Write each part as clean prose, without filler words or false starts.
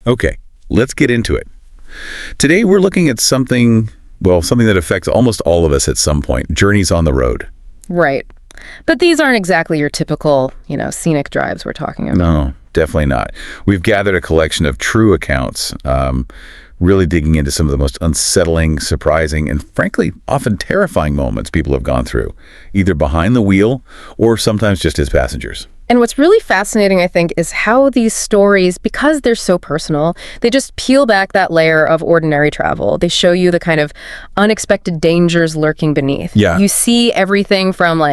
Okay, let's get into it. Today we're looking at something that affects almost all of us at some point, journeys on the road. Right. But these aren't exactly your typical, scenic drives we're talking about. No, definitely not. We've gathered a collection of true accounts, really digging into some of the most unsettling, surprising, and frankly, often terrifying moments people have gone through, either behind the wheel or sometimes just as passengers. And what's really fascinating, I think, is how these stories, because they're so personal, they just peel back that layer of ordinary travel. They show you the kind of unexpected dangers lurking beneath. Yeah. You see everything from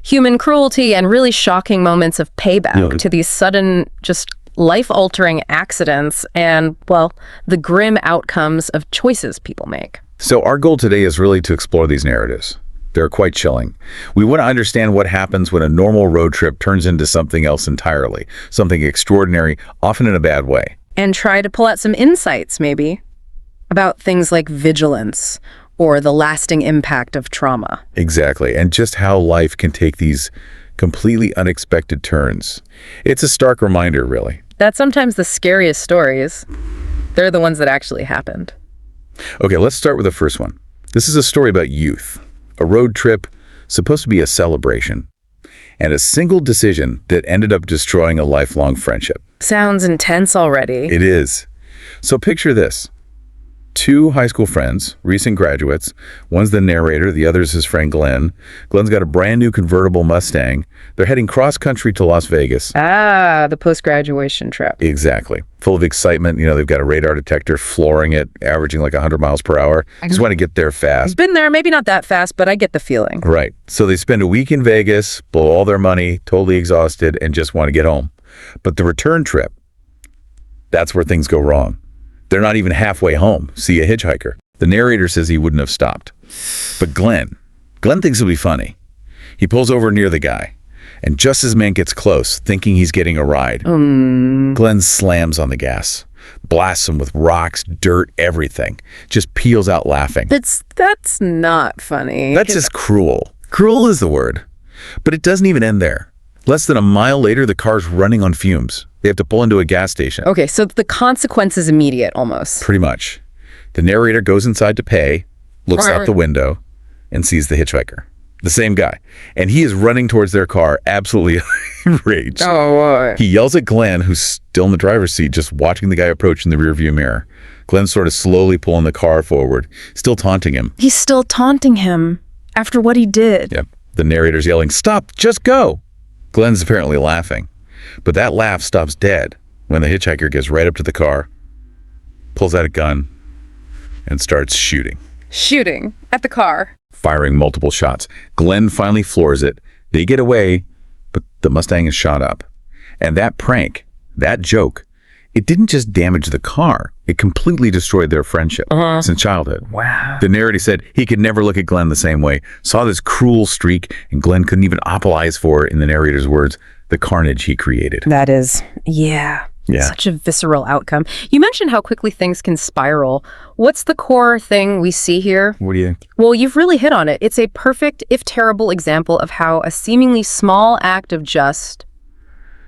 human cruelty and really shocking moments of payback to these sudden, just life-altering accidents and, the grim outcomes of choices people make. So our goal today is really to explore these narratives. They're quite chilling. We want to understand what happens when a normal road trip turns into something else entirely, something extraordinary, often in a bad way. And try to pull out some insights, maybe, about things like vigilance or the lasting impact of trauma. Exactly, and just how life can take these completely unexpected turns. It's a stark reminder, really. That sometimes the scariest stories, they're the ones that actually happened. Okay, let's start with the first one. This is a story about youth. A road trip supposed to be a celebration, and a single decision that ended up destroying a lifelong friendship. Sounds intense already. It is. So picture this. Two high school friends, recent graduates. One's the narrator, the other's his friend Glenn. Glenn's got a brand new convertible Mustang. They're heading cross-country to Las Vegas. The post-graduation trip. Exactly. Full of excitement. They've got a radar detector flooring it, averaging 100 miles per hour. Just want to get there fast. I've been there, maybe not that fast, but I get the feeling. Right. So they spend a week in Vegas, blow all their money, totally exhausted, and just want to get home. But the return trip, that's where things go wrong. They're not even halfway home. See a hitchhiker. The narrator says he wouldn't have stopped. But Glenn thinks it'll be funny. He pulls over near the guy. And just as man gets close, thinking he's getting a ride, Glenn slams on the gas, blasts him with rocks, dirt, everything. Just peels out laughing. That's not funny. That's just cruel. Cruel is the word. But it doesn't even end there. Less than a mile later, the car's running on fumes. They have to pull into a gas station. Okay, so the consequence is immediate, almost. Pretty much. The narrator goes inside to pay, looks out the window, and sees the hitchhiker. The same guy. And he is running towards their car, absolutely enraged. He yells at Glenn, who's still in the driver's seat, just watching the guy approach in the rearview mirror. Glenn's sort of slowly pulling the car forward, still taunting him. He's still taunting him after what he did. Yep. The narrator's yelling, "Stop, just go." Glenn's apparently laughing. But that laugh stops dead when the hitchhiker gets right up to the car, pulls out a gun, and starts shooting. Shooting at the car. Firing multiple shots. Glenn finally floors it. They get away, but the Mustang is shot up. And that prank, that joke, it didn't just damage the car. It completely destroyed their friendship since childhood. Wow. The narrator said he could never look at Glenn the same way. Saw this cruel streak, and Glenn couldn't even apologize for, in the narrator's words, the carnage he created. That is, such a visceral outcome. You mentioned how quickly things can spiral. What's the core thing we see here? What do you... Well, you've really hit on it. It's a perfect, if terrible, example of how a seemingly small act of just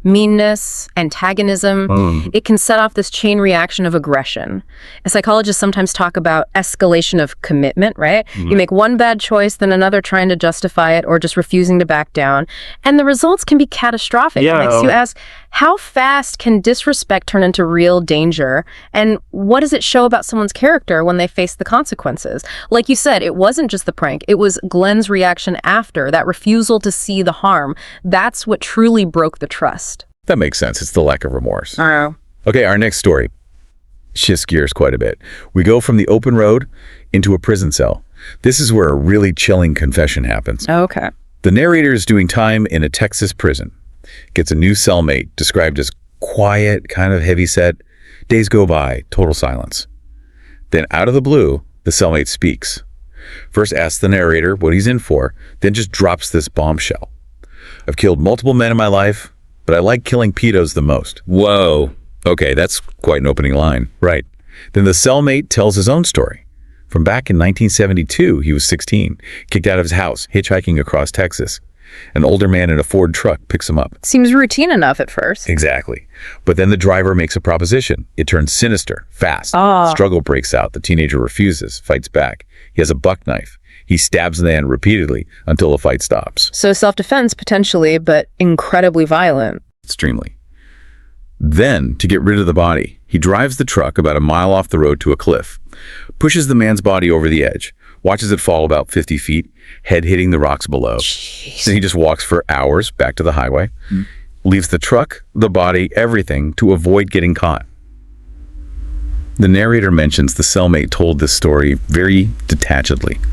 meanness, antagonism, it can set off this chain reaction of aggression. Psychologists sometimes talk about escalation of commitment, right? You make one bad choice, then another trying to justify it or just refusing to back down. And the results can be catastrophic. It makes you ask, how fast can disrespect turn into real danger? And what does it show about someone's character when they face the consequences? Like you said, it wasn't just the prank. It was Glenn's reaction after, that refusal to see the harm. That's what truly broke the trust. That makes sense. It's the lack of remorse. Oh. Okay, our next story shifts gears quite a bit. We go from the open road into a prison cell. This is where a really chilling confession happens. Okay. The narrator is doing time in a Texas prison. Gets a new cellmate, described as quiet, kind of heavyset. Days go by, total silence. Then out of the blue, the cellmate speaks. First asks the narrator what he's in for, then just drops this bombshell. I've killed multiple men in my life, but I like killing pedos the most. Whoa. Okay, that's quite an opening line. Right. Then the cellmate tells his own story. From back in 1972, he was 16, kicked out of his house, hitchhiking across Texas. An older man in a Ford truck picks him up. Seems routine enough at first. Exactly. But then the driver makes a proposition. It turns sinister, fast. Struggle breaks out. The teenager refuses, fights back. He has a buck knife. He stabs the man repeatedly until the fight stops. So self-defense potentially, but incredibly violent. Extremely. Then, to get rid of the body, he drives the truck about a mile off the road to a cliff, pushes the man's body over the edge, watches it fall about 50 feet, head hitting the rocks below. Jeez. Then he just walks for hours back to the highway, leaves the truck, the body, everything to avoid getting caught. The narrator mentions the cellmate told this story very detachedly,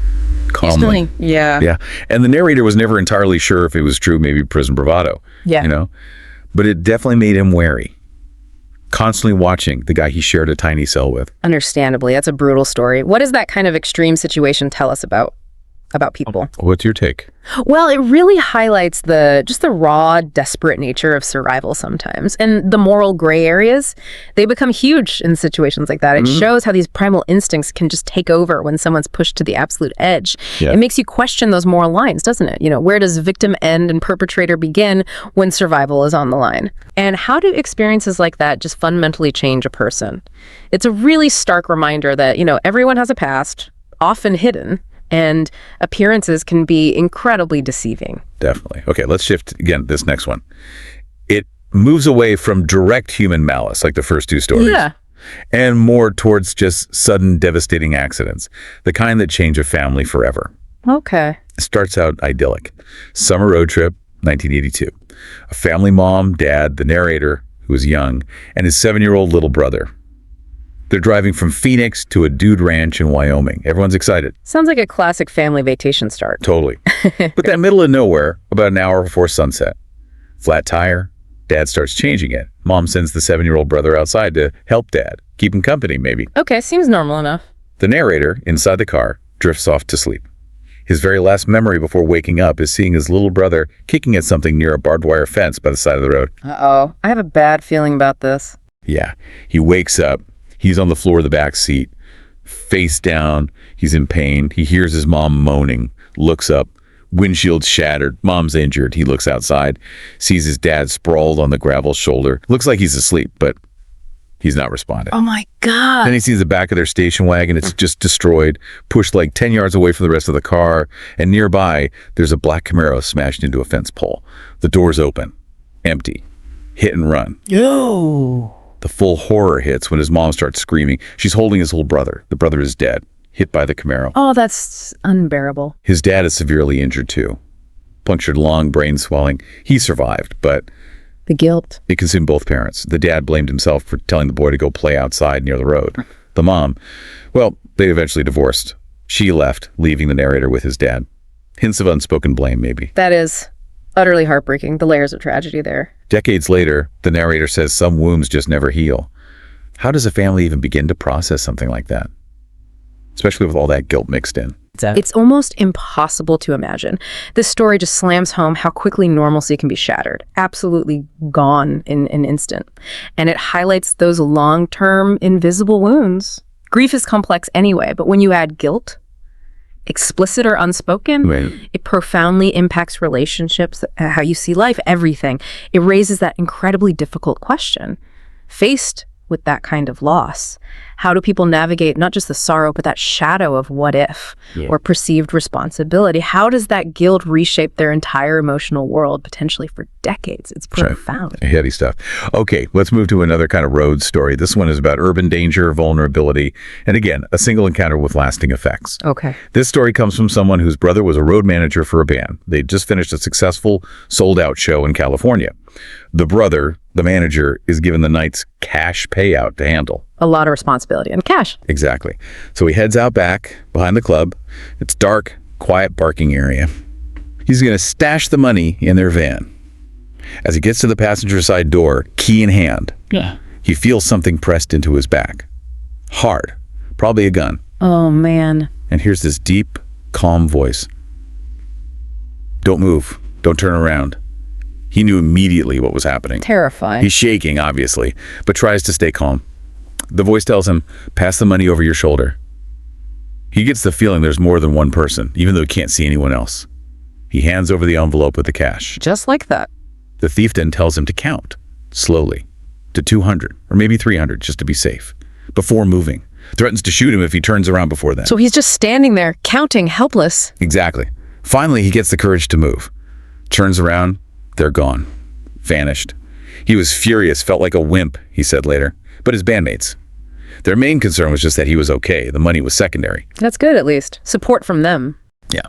calmly. Yeah. And the narrator was never entirely sure if it was true, maybe prison bravado. Yeah. But it definitely made him wary, constantly watching the guy he shared a tiny cell with. Understandably, that's a brutal story. What does that kind of extreme situation tell us about people? What's your take? Well, it really highlights the raw, desperate nature of survival sometimes. And the moral gray areas, they become huge in situations like that. It shows how these primal instincts can just take over when someone's pushed to the absolute edge. Yeah. It makes you question those moral lines, doesn't it? Where does victim end and perpetrator begin when survival is on the line? And how do experiences like that just fundamentally change a person? It's a really stark reminder that, everyone has a past, often hidden, and appearances can be incredibly deceiving. Definitely. Okay, let's shift again, this next one. It moves away from direct human malice, like the first two stories. Yeah. And more towards just sudden, devastating accidents, the kind that change a family forever. Okay. It starts out idyllic. Summer road trip, 1982. A family mom, dad, the narrator, who was young, and his 7-year-old little brother. They're driving from Phoenix to a dude ranch in Wyoming. Everyone's excited. Sounds like a classic family vacation start. Totally. But that middle of nowhere, about an hour before sunset. Flat tire. Dad starts changing it. Mom sends the 7-year-old brother outside to help Dad. Keep him company, maybe. Okay, seems normal enough. The narrator, inside the car, drifts off to sleep. His very last memory before waking up is seeing his little brother kicking at something near a barbed wire fence by the side of the road. Uh-oh. I have a bad feeling about this. Yeah. He wakes up. He's on the floor of the back seat, face down. He's in pain. He hears his mom moaning, looks up, windshield shattered. Mom's injured. He looks outside, sees his dad sprawled on the gravel shoulder. Looks like he's asleep, but he's not responding. Oh my God. Then he sees the back of their station wagon. It's just destroyed, pushed like 10 yards away from the rest of the car. And nearby, there's a black Camaro smashed into a fence pole. The door's open, empty, hit and run. Yo. The full horror hits when his mom starts screaming. She's holding his little brother. The brother is dead, hit by the Camaro. Oh, that's unbearable. His dad is severely injured too. Punctured lung, brain swelling. He survived, but The guilt. it consumed both parents. The dad blamed himself for telling the boy to go play outside near the road. The mom, well, they eventually divorced. She left, leaving the narrator with his dad. Hints of unspoken blame, maybe. That is utterly heartbreaking. The layers of tragedy there. Decades later, the narrator says some wounds just never heal. How does a family even begin to process something like that? Especially with all that guilt mixed in. It's almost impossible to imagine. This story just slams home how quickly normalcy can be shattered, absolutely gone in an instant. And it highlights those long-term invisible wounds. Grief is complex anyway, but when you add guilt, explicit or unspoken, it profoundly impacts relationships, how you see life, everything. It raises that incredibly difficult question. Faced with that kind of loss, how do people navigate not just the sorrow, but that shadow of what if or perceived responsibility? How does that guilt reshape their entire emotional world, potentially for decades? It's profound. Heady stuff. Okay, let's move to another kind of road story. This one is about urban danger, vulnerability, and again, a single encounter with lasting effects. Okay. This story comes from someone whose brother was a road manager for a band. They'd just finished a successful sold-out show in California. The brother, the manager, is given the night's cash payout to handle. A lot of responsibility and cash. Exactly. So he heads out back behind the club. It's dark, quiet parking area. He's going to stash the money in their van. As he gets to the passenger side door, key in hand, he feels something pressed into his back. Hard. Probably a gun. Oh, man. And here's this deep, calm voice. Don't move. Don't turn around. He knew immediately what was happening. Terrifying. He's shaking, obviously, but tries to stay calm. The voice tells him, pass the money over your shoulder. He gets the feeling there's more than one person, even though he can't see anyone else. He hands over the envelope with the cash. Just like that. The thief then tells him to count, slowly, to 200 or maybe 300 just to be safe, before moving. Threatens to shoot him if he turns around before then. So he's just standing there, counting, helpless. Exactly. Finally, he gets the courage to move. Turns around, they're gone. Vanished. He was furious, felt like a wimp, he said later. But his bandmates, their main concern was just that he was okay. The money was secondary. That's good, at least. Support from them. Yeah.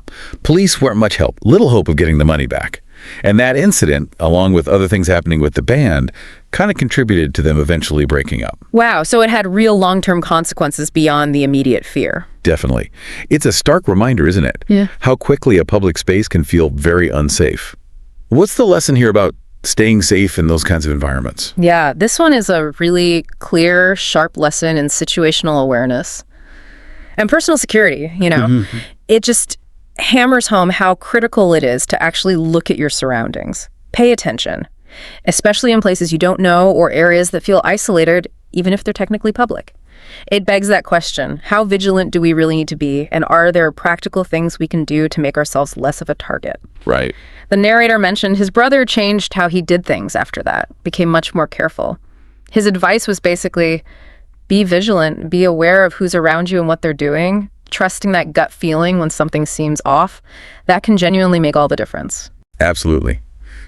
Police weren't much help. Little hope of getting the money back. And that incident, along with other things happening with the band, kind of contributed to them eventually breaking up. Wow, so it had real long-term consequences beyond the immediate fear. Definitely. It's a stark reminder, isn't it? Yeah. How quickly a public space can feel very unsafe. What's the lesson here about staying safe in those kinds of environments? Yeah, this one is a really clear, sharp lesson in situational awareness and personal security, It just hammers home how critical it is to actually look at your surroundings. Pay attention, especially in places you don't know or areas that feel isolated, even if they're technically public. It begs that question, how vigilant do we really need to be, and are there practical things we can do to make ourselves less of a target? Right. The narrator mentioned his brother changed how he did things after that, became much more careful. His advice was basically, be vigilant, be aware of who's around you and what they're doing, trusting that gut feeling when something seems off. That can genuinely make all the difference. Absolutely.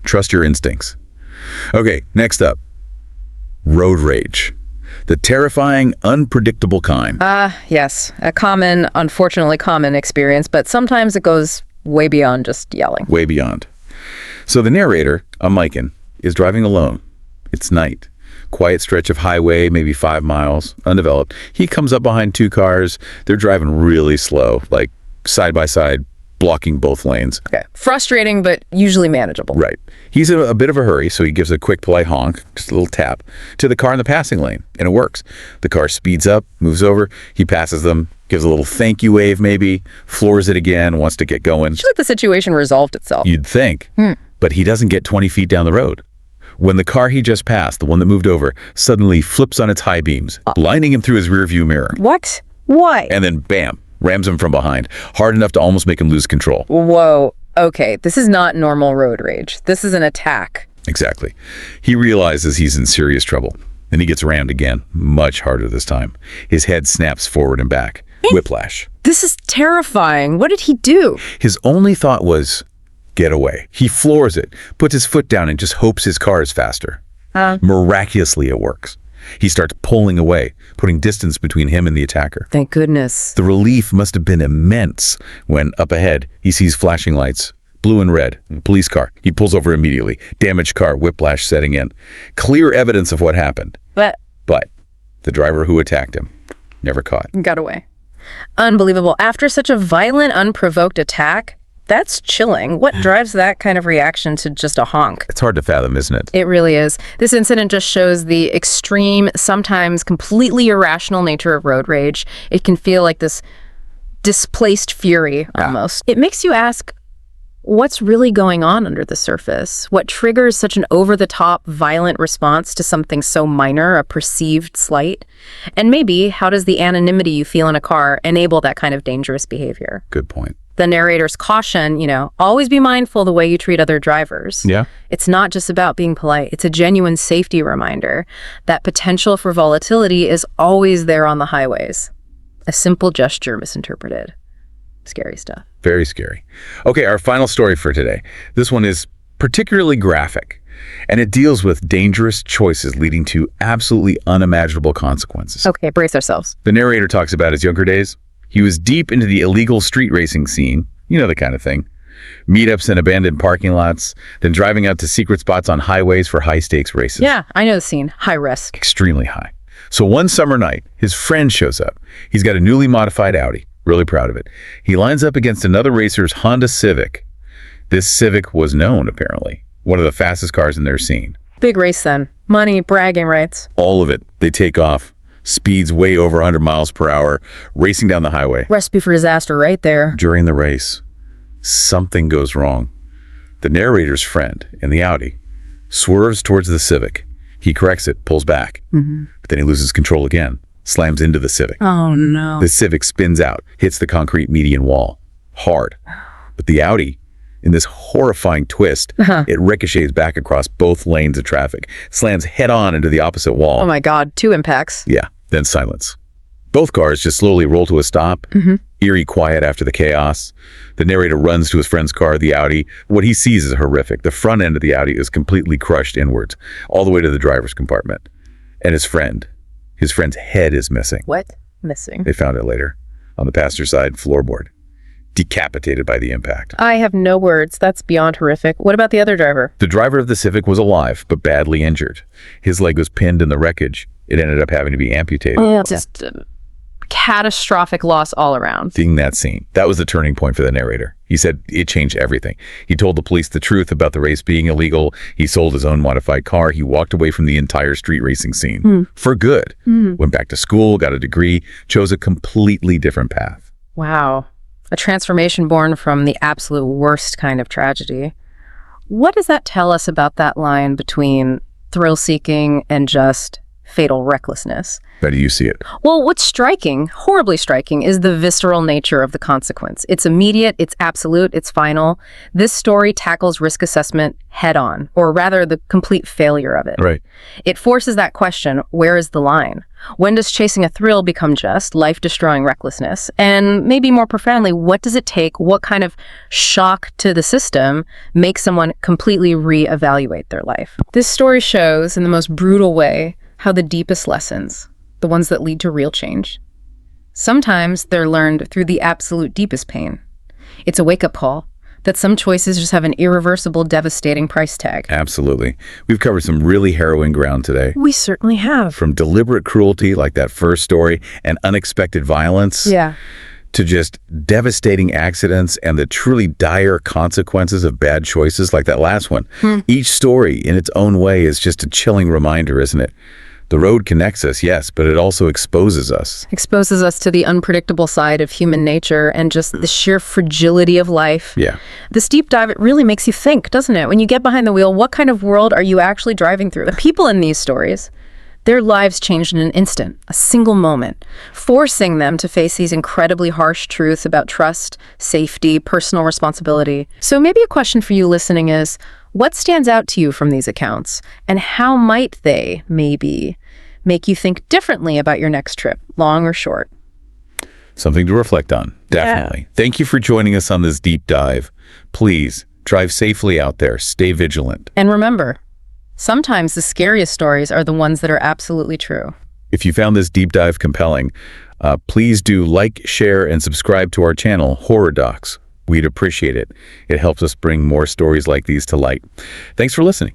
Trust your instincts. Okay, next up, road rage. The terrifying, unpredictable kind. Yes, a common, unfortunately common experience, but sometimes it goes way beyond just yelling. Way beyond. So the narrator, a Mikan, is driving alone. It's night. Quiet stretch of highway, maybe 5 miles, undeveloped. He comes up behind 2 cars. They're driving really slow, like side by side, blocking both lanes. Okay. Frustrating, but usually manageable. Right. He's in a bit of a hurry, so he gives a quick, polite honk, just a little tap, to the car in the passing lane, and it works. The car speeds up, moves over, he passes them, gives a little thank you wave maybe, floors it again, wants to get going. It's like the situation resolved itself. You'd think, but he doesn't get 20 feet down the road. When the car he just passed, the one that moved over, suddenly flips on its high beams, blinding him through his rearview mirror. What? Why? And then bam, rams him from behind, hard enough to almost make him lose control. Whoa. Okay, this is not normal road rage. This is an attack. Exactly. He realizes he's in serious trouble. Then he gets rammed again, much harder this time. His head snaps forward and back. Whiplash. This is terrifying. What did he do? His only thought was, get away. He floors it, puts his foot down, and just hopes his car is faster. Miraculously, it works. He starts pulling away, putting distance between him and the attacker. Thank goodness. The relief must have been immense when, up ahead, he sees flashing lights, blue and red, police car. He pulls over immediately. Damaged car, whiplash setting in. Clear evidence of what happened. But the driver who attacked him, never caught. Got away. Unbelievable. After such a violent, unprovoked attack, that's chilling. What drives that kind of reaction to just a honk? It's hard to fathom, isn't it? It really is. This incident just shows the extreme, sometimes completely irrational nature of road rage. It can feel like this displaced fury, almost. It makes you ask, what's really going on under the surface? What triggers such an over-the-top, violent response to something so minor, a perceived slight? And maybe, how does the anonymity you feel in a car enable that kind of dangerous behavior? Good point. The narrator's caution, always be mindful the way you treat other drivers. Yeah. It's not just about being polite. It's a genuine safety reminder that potential for volatility is always there on the highways. A simple gesture misinterpreted. Scary stuff. Very scary. Okay, our final story for today. This one is particularly graphic, and it deals with dangerous choices leading to absolutely unimaginable consequences. Okay, brace ourselves. The narrator talks about his younger days. He was deep into the illegal street racing scene, the kind of thing. Meetups in abandoned parking lots, then driving out to secret spots on highways for high-stakes races. Yeah, I know the scene. High risk. Extremely high. So one summer night, his friend shows up. He's got a newly modified Audi. Really proud of it. He lines up against another racer's Honda Civic. This Civic was known, apparently. One of the fastest cars in their scene. Big race then. Money, bragging rights. All of it. They take off. Speeds way over 100 miles per hour, racing down the highway. Recipe for disaster right there. During the race, something goes wrong. The narrator's friend in the Audi swerves towards the Civic. He corrects it, pulls back. But then he loses control again, slams into the Civic. Oh, no. The Civic spins out, hits the concrete median wall. Hard. But the Audi In this horrifying twist, it ricochets back across both lanes of traffic, slams head-on into the opposite wall. Oh my God, 2 impacts. Yeah, then silence. Both cars just slowly roll to a stop, eerie quiet after the chaos. The narrator runs to his friend's car, the Audi. What he sees is horrific. The front end of the Audi is completely crushed inwards, all the way to the driver's compartment. And his friend's head is missing. What? Missing. They found it later, on the passenger side floorboard, decapitated by the impact. I have no words. That's beyond horrific. What about the other driver? The driver of the Civic was alive, but badly injured. His leg was pinned in the wreckage. It ended up having to be amputated. Just catastrophic loss all around. Seeing that scene, that was the turning point for the narrator. He said it changed everything. He told the police the truth about the race being illegal. He sold his own modified car. He walked away from the entire street racing scene for good. Went back to school, got a degree, chose a completely different path. Wow. A transformation born from the absolute worst kind of tragedy. What does that tell us about that line between thrill-seeking and just fatal recklessness? How do you see it? Well, what's striking, horribly striking, is the visceral nature of the consequence. It's immediate, it's absolute, it's final. This story tackles risk assessment head-on, or rather the complete failure of it. Right. It forces that question, where is the line? When does chasing a thrill become just life-destroying recklessness? And maybe more profoundly, what does it take? What kind of shock to the system makes someone completely re-evaluate their life? This story shows, in the most brutal way, how the deepest lessons, the ones that lead to real change, sometimes they're learned through the absolute deepest pain. It's a wake-up call that some choices just have an irreversible, devastating price tag. Absolutely. We've covered some really harrowing ground today. We certainly have. From deliberate cruelty, like that first story, and unexpected violence, to just devastating accidents and the truly dire consequences of bad choices, like that last one. Each story, in its own way, is just a chilling reminder, isn't it? The road connects us, yes, but it also exposes us. Exposes us to the unpredictable side of human nature and just the sheer fragility of life. Yeah. This deep dive, it really makes you think, doesn't it? When you get behind the wheel, what kind of world are you actually driving through? The people in these stories, their lives changed in an instant, a single moment, forcing them to face these incredibly harsh truths about trust, safety, personal responsibility. So maybe a question for you listening is, what stands out to you from these accounts? And how might they, maybe, make you think differently about your next trip, long or short? Something to reflect on, definitely. Yeah. Thank you for joining us on this deep dive. Please, drive safely out there. Stay vigilant. And remember, sometimes the scariest stories are the ones that are absolutely true. If you found this deep dive compelling, please do like, share, and subscribe to our channel, Horror Docx. We'd appreciate it. It helps us bring more stories like these to light. Thanks for listening.